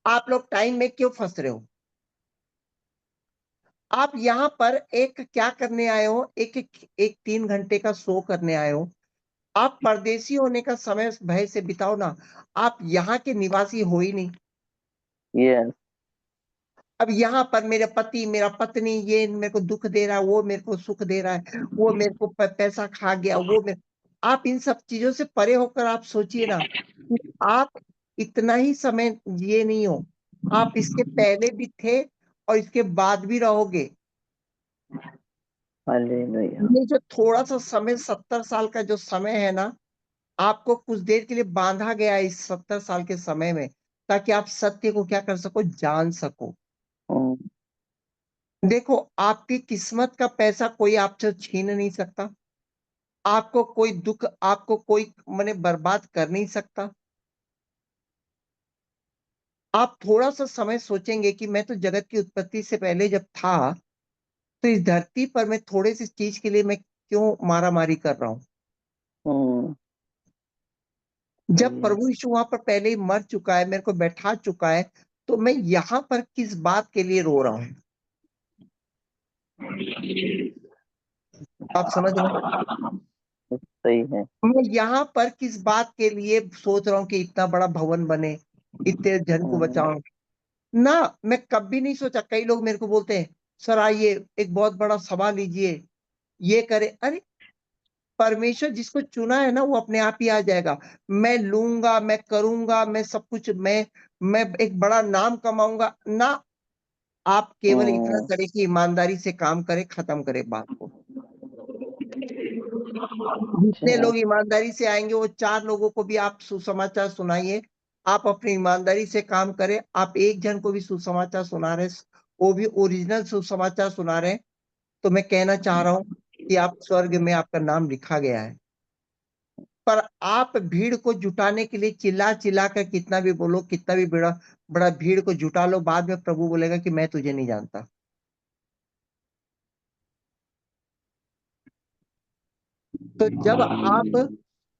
आप लोग टाइम में क्यों फंस रहे हो? आप यहाँ पर एक क्या करने आए हो, एक 3 घंटे का शो करने आए हो। आप परदेशी होने का समय भय से बिताओ ना, आप यहाँ के निवासी हो ही नहीं। Yes. अब यहाँ पर मेरे पति, मेरा पत्नी, ये मेरे को दुख दे रहा है, वो मेरे को सुख दे रहा है, वो मेरे को पैसा खा गया, आप इन सब चीजों से परे होकर आप सोचिए ना कि आप इतना ही समय ये नहीं हो, आप इसके पहले भी थे और इसके बाद भी रहोगे। Hallelujah. ये जो थोड़ा सा समय, 70 साल का जो समय है ना, आपको कुछ देर के लिए बांधा गया है इस 70 साल के समय में, ताकि आप सत्य को क्या कर सको, जान सको। Mm. देखो, आपकी किस्मत का पैसा कोई आपसे छीन नहीं सकता, आपको कोई दुख, आपको कोई माने बर्बाद कर नहीं सकता। आप थोड़ा सा समय सोचेंगे कि मैं तो जगत की उत्पत्ति से पहले जब था, तो इस धरती पर मैं थोड़े सी चीज के लिए मैं क्यों मारा मारी कर रहा हूं? Mm. जब प्रभु यीशु वहां पर पहले ही मर चुका है, मेरे को बैठा चुका है, तो मैं यहाँ पर किस बात के लिए रो रहा हूँ? आप समझ रहे हैं? सही है। मैं यहाँ पर किस बात के लिए सोच रहा हूँ कि इतना बड़ा भवन बने, इतने जन को Mm. बचाऊं ना। मैं कभी नहीं सोचा। कई लोग मेरे को बोलते हैं, सर आइए एक बहुत बड़ा सभा लीजिए, ये करे। अरे, परमेश्वर जिसको चुना है ना, वो अपने आप ही आ जाएगा। मैं लूंगा, मैं करूंगा, मैं सब कुछ, मैं एक बड़ा नाम कमाऊंगा ना। आप केवल इतना Mm. करें कि ईमानदारी से काम करें, खत्म करें बात को। जितने अच्छा। लोग ईमानदारी से आएंगे, वो 4 लोगों को भी आप सुसमाचार सुनाइए। आप अपनी ईमानदारी से काम करें, आप एक जन को भी सुसमाचार सुना रहे, वो भी ओरिजिनल सुसमाचार सुना रहे हैं, तो मैं कहना चाह रहा हूं कि आप स्वर्ग में आपका नाम लिखा गया है। पर आप भीड़ को जुटाने के लिए चिल्ला चिल्ला कर कितना भी बोलो, कितना भी बड़ा बड़ा भीड़ को जुटा लो, बाद में प्रभु बोलेगा कि मैं तुझे नहीं जानता। तो जब आप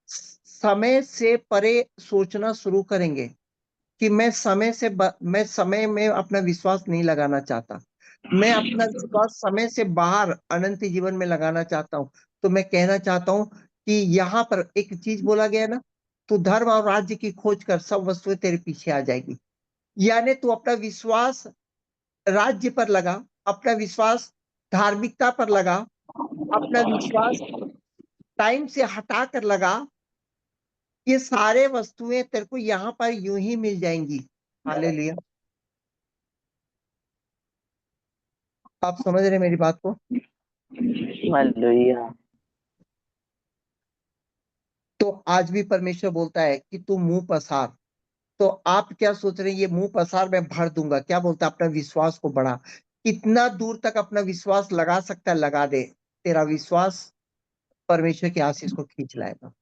समय से परे सोचना शुरू करेंगे कि मैं समय में अपना विश्वास नहीं लगाना चाहता, मैं अपना विश्वास समय से बाहर अनंत जीवन में लगाना चाहता हूं, तो मैं कहना चाहता हूं कि यहाँ पर एक चीज बोला गया ना, तू धर्म और राज्य की खोज कर, सब वस्तुएं तेरे पीछे आ जाएगी। यानी तू अपना विश्वास राज्य पर लगा, अपना विश्वास धार्मिकता पर लगा, अपना विश्वास टाइम से हटा कर लगा, ये सारे वस्तुएं तेरे को यहाँ पर यूं ही मिल जाएंगी। हालेलुया। आप समझ रहे मेरी बात को? हालेलुया। तो आज भी परमेश्वर बोलता है कि तू मुंह पसार। तो आप क्या सोच रहे हैं, ये मुंह पसार मैं भर दूंगा? क्या बोलता है? अपना विश्वास को बढ़ा। कितना दूर तक अपना विश्वास लगा सकता है, लगा दे। तेरा विश्वास परमेश्वर की आशीष को खींच लाएगा।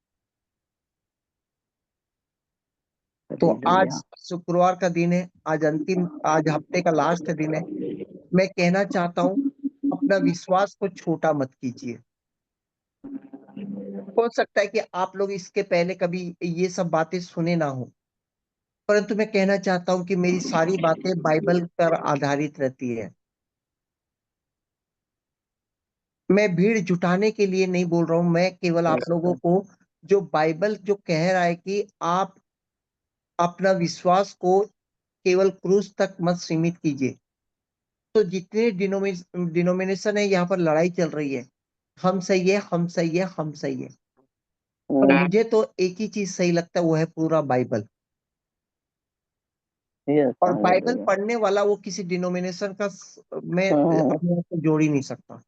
तो हालेलुया। आज शुक्रवार का दिन है, आज हफ्ते का लास्ट दिन है। मैं कहना चाहता हूं, अपना विश्वास को छोटा मत कीजिए। हो सकता है कि आप लोग इसके पहले कभी ये सब बातें सुने ना हो, परंतु मैं कहना चाहता हूं कि मेरी सारी बातें बाइबल पर आधारित रहती है। मैं भीड़ जुटाने के लिए नहीं बोल रहा हूं, मैं केवल आप लोगों को जो बाइबल जो कह रहा है कि आप अपना विश्वास को केवल क्रूस तक मत सीमित कीजिए। तो जितने डिनोमिनेशन है, यहाँ पर लड़ाई चल रही है, हम सही है, हम सही है, हम सही है। और मुझे तो एक ही चीज सही लगता है, वो है पूरा बाइबल। यस। और बाइबल हालेलुया। पढ़ने वाला वो किसी डिनोमिनेशन का मैं अपने आप को जोड़ ही नहीं सकता।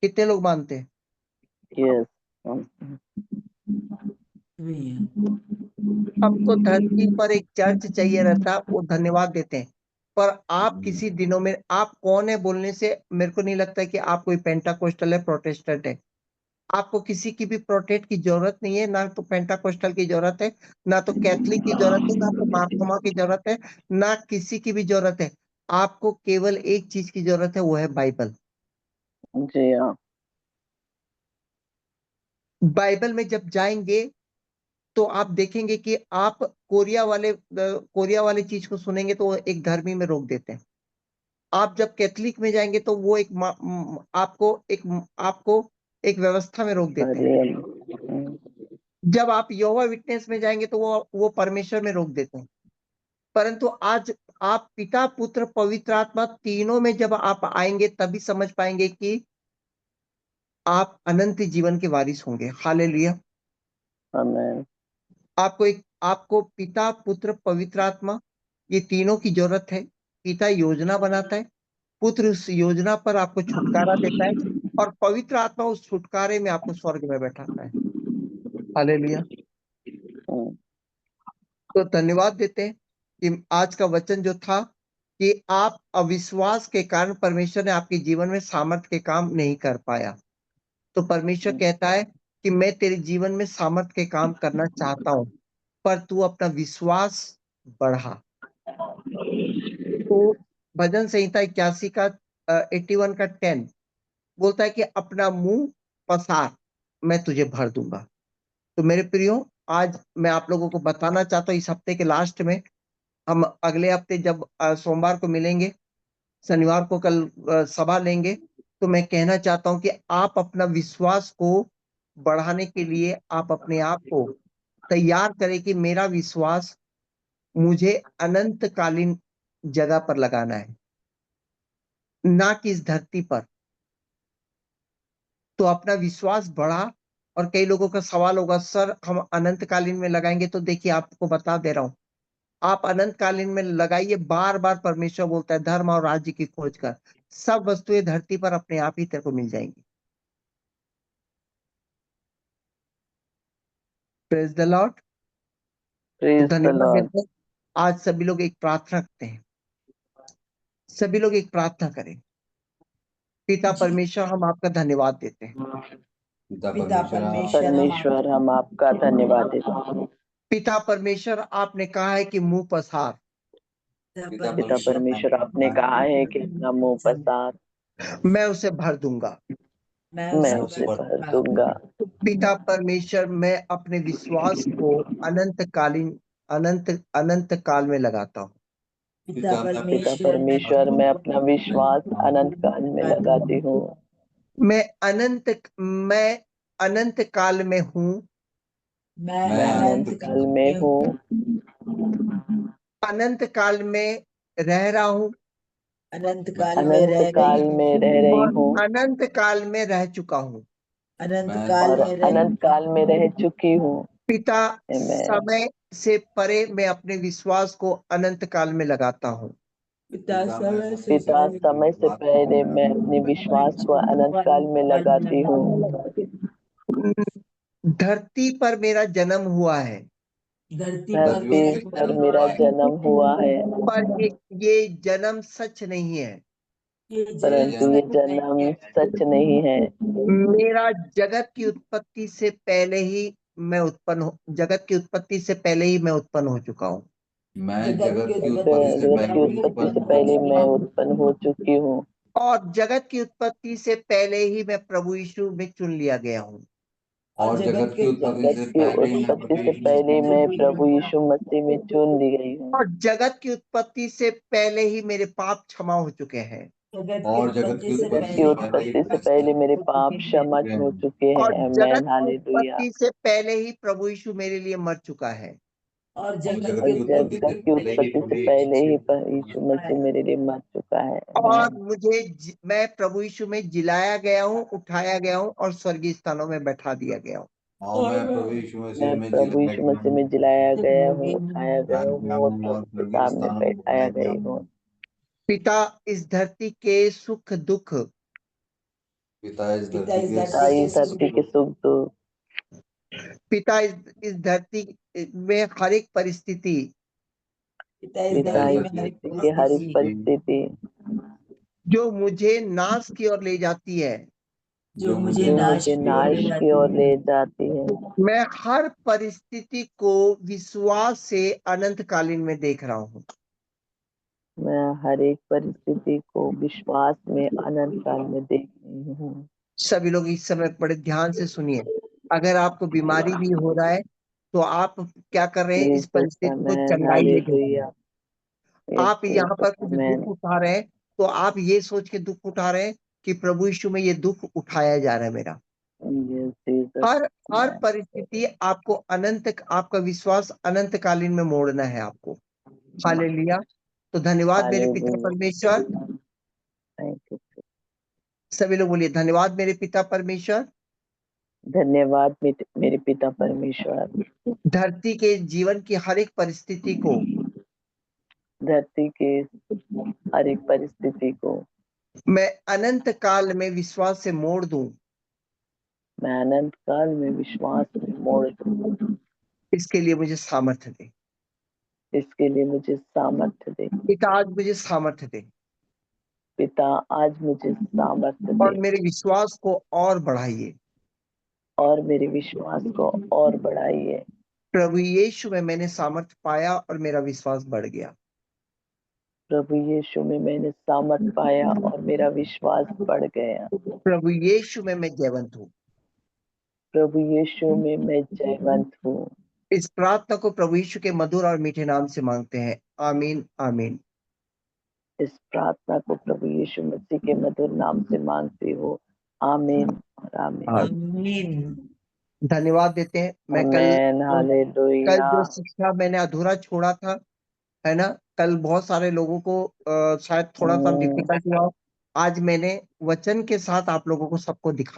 कितने लोग मानते हैं? यस। वही है। हमको धरती पर एक चर्च चाहिए रहता, वो धन्यवाद देते हैं। पर आप किसी दिनों में, आप कौन है बोलने से मेरे को नहीं लगता है कि आप कोई पेंटाकोस्टल है, प्रोटेस्टेंट है। आपको किसी की भी प्रोटेस्ट की जरूरत नहीं है, ना तो पेंटाकोस्टल की जरूरत है, ना तो कैथलिक की जरूरत है, ना तो मार्थोमा की जरूरत है, ना किसी की भी जरूरत है। आपको केवल एक चीज की जरूरत है, वो है बाइबल। जी हाँ। बाइबल में जब जाएंगे तो आप देखेंगे कि आप कोरिया वाले चीज को सुनेंगे तो वो एक धर्मी में रोक देते हैं। आप जब कैथलिक में जाएंगे तो वो आपको एक व्यवस्था में रोक देते हैं। जब आप यहोवा विटनेस में जाएंगे तो वो परमेश्वर में रोक देते हैं। परंतु आज आप पिता पुत्र पवित्र आत्मा तीनों में जब आप आएंगे, तभी समझ पाएंगे कि आप अनंत जीवन के वारिस होंगे। हालेलुया। आमीन। आपको पिता पुत्र पवित्र आत्मा, ये तीनों की जरूरत है। पिता योजना बनाता है, पुत्र उस योजना पर आपको छुटकारा देता है, और पवित्र आत्मा उस छुटकारे में आपको स्वर्ग में बैठाता है। हालेलुया। तो धन्यवाद देते हैं कि आज का वचन जो था कि आप अविश्वास के कारण परमेश्वर ने आपके जीवन में सामर्थ्य के काम नहीं कर पाया। तो परमेश्वर कहता है कि मैं तेरे जीवन में सामर्थ्य के काम करना चाहता हूं, पर तू अपना विश्वास बढ़ा। तो भजन संहिता 81 का 81 का 10 बोलता है कि अपना मुंह पसार, मैं तुझे भर दूंगा। तो मेरे प्रियो, आज मैं आप लोगों को बताना चाहता हूँ, इस हफ्ते के लास्ट में हम अगले हफ्ते जब सोमवार को मिलेंगे, शनिवार को कल सभा लेंगे, तो मैं कहना चाहता हूं कि आप अपना विश्वास को बढ़ाने के लिए आप अपने आप को तैयार करें कि मेरा विश्वास मुझे अनंतकालीन जगह पर लगाना है, ना कि इस धरती पर। तो अपना विश्वास बढ़ा। और कई लोगों का सवाल होगा, सर हम अनंतकालीन में लगाएंगे? तो देखिए, आपको बता दे रहा हूं, आप अनंतकालीन में लगाइए। बार बार परमेश्वर बोलता है, धर्म और राज्य की खोज कर, सब वस्तुएं धरती पर अपने आप ही तेरे को मिल जाएंगी। Praise the Lord. तो प्रेज द धन्यवाद लॉर्ड। देते हैं। आज सभी लोग एक प्रार्थना करते हैं, सभी लोग एक प्रार्थना करें। पिता जी। परमेश्वर, हम आपका धन्यवाद देते हैं। पिता परमेश्वर हम परमेश्वर, हम आपका धन्यवाद देते हैं। पिता परमेश्वर, आपने कहा है कि मुंह पसार, पिता परमेश्वर, आपने कहा है कि अपना मुंह पसार, मैं उसे भर दूंगा। मैं उसे भर दूंगा। पिता परमेश्वर, मैं अपने विश्वास को अनंत अनंत काल में लगाता हूँ। पिता पिता परमेश्वर, मैं अपना विश्वास अनंत काल में लगाती हूँ। मैं अनंत काल में हूँ, मैं मैं अनंत काल में हूँ, अनंत काल में रह रहा हूँ अनंत काल में अनंत रह काल रही में रह रही और हूँ अनंत काल में रह चुका हूँ। अनंत काल और में रह अनंत काल में रह चुकी हूँ। पिता, Amen. समय से परे मैं अपने विश्वास को अनंत काल में लगाता हूँ। पिता समय से पिता, समय से पहले मैं अपने विश्वास को अनंत काल में लगाती हूँ। धरती पर मेरा जन्म हुआ है, धरती पर धरती पर मेरा जन्म हुआ है, पर ये जन्म सच नहीं है। परंतु ये जन्म सच नहीं है। मेरा जगत की उत्पत्ति से पहले ही मैं उत्पन्न हो चुका हूँ। मैं जगत की जगत उत्पत्ति की उत्पत्ति से पहले मैं उत्पन्न हो चुकी हूँ और जगत की उत्पत्ति से पहले ही मैं प्रभु यीशु में चुन लिया गया हूँ। और जगत की उत्पत्ति से पहले मैं प्रभु यीशु मसीह में चुन ली गई हूँ। और जगत की उत्पत्ति से पहले ही मेरे पाप क्षमा हो चुके हैं। और जगत की उत्पत्ति से पहले मेरे पाप क्षमा हो चुके और हैं। जगत आमेन, की हालेलुया। उत्पत्ति से पहले ही प्रभु यीशु मेरे लिए मर चुका है। और जगत की उत्पत्ति से पहले ही यीशु मसीह मेरे लिए मर चुका है। और मैं प्रभु यीशु में जिलाया गया हूँ, उठाया गया हूँ और स्वर्गीय स्थानों में बैठा दिया गया हूँ। मैं प्रभु यीशु मसीह में जिलाया गया हूँ, उठाया गया हूँ और प्रभु के सामने बैठाया गई हूँ। पिता, इस धरती के सुख दुख, पिता इस धरती के सुख दुख, पिता इस धरती में हर एक परिस्थिति, पिता इस धरती के हर एक परिस्थिति जो मुझे नाश की ओर ले जाती है, जो मुझे नाश की ओर ले जाती है, मैं हर परिस्थिति को विश्वास से अनंतकालीन में देख रहा हूँ। मैं हर एक परिस्थिति को विश्वास में अनंत काल में देख रही हूँ। सभी लोग इस समय बड़े ध्यान से सुनिए। अगर आपको बीमारी भी हो रहा है तो आप क्या कर रहे हैं? इस परिस्थिति को चंगाई में देख रहे हैं। आप यहाँ पर कुछ दुख उठा रहे हैं तो आप ये सोच के दुख उठा रहे हैं कि प्रभु यीशु में ये दुख उठाया जा रहा है मेरा। हर परिस्थिति आपको आपका विश्वास अनंतकालीन में मोड़ना है आपको। हालेलुया। तो धन्यवाद मेरे पिता परमेश्वर। सभी लोग बोलिए धन्यवाद मेरे पिता परमेश्वर। धन्यवाद मेरे पिता परमेश्वर। धरती के जीवन की हर एक परिस्थिति को, धरती के हर एक परिस्थिति को मैं अनंत काल में विश्वास से मोड़ दूं। मैं अनंत काल में विश्वास में मोड़ दूं। इसके लिए मुझे सामर्थ्य दे। इसके लिए मुझे सामर्थ्य दे। पिता आज मुझे सामर्थ्य दे। पिता आज मुझे सामर्थ्य दे। और मेरे विश्वास को और बढ़ाइए। और मेरे विश्वास को और बढ़ाइए। प्रभु यीशु में मैंने सामर्थ्य पाया और मेरा विश्वास बढ़ गया। प्रभु यीशु में मैंने सामर्थ्य पाया और मेरा विश्वास बढ़ गया। प्रभु यीशु में मैं जयवंत हूँ। प्रभु यीशु में मैं जयवंत हूँ। इस प्रार्थना को प्रभु यीशु के मधुर और मीठे नाम से मांगते हैं। आमीन आमीन। इस प्रार्थना को प्रभु यीशु मसीह के मधुर नाम से मांगती हो। आमीन और आमीन। आमीन। धन्यवाद देते हैं। मैं कल जो शिक्षा मैंने अधूरा छोड़ा था, है ना, कल बहुत सारे लोगों को शायद थोड़ा सा डिफिकल्ट हुआ। आज मैंने वचन के साथ आप लोगों को सबको दिखा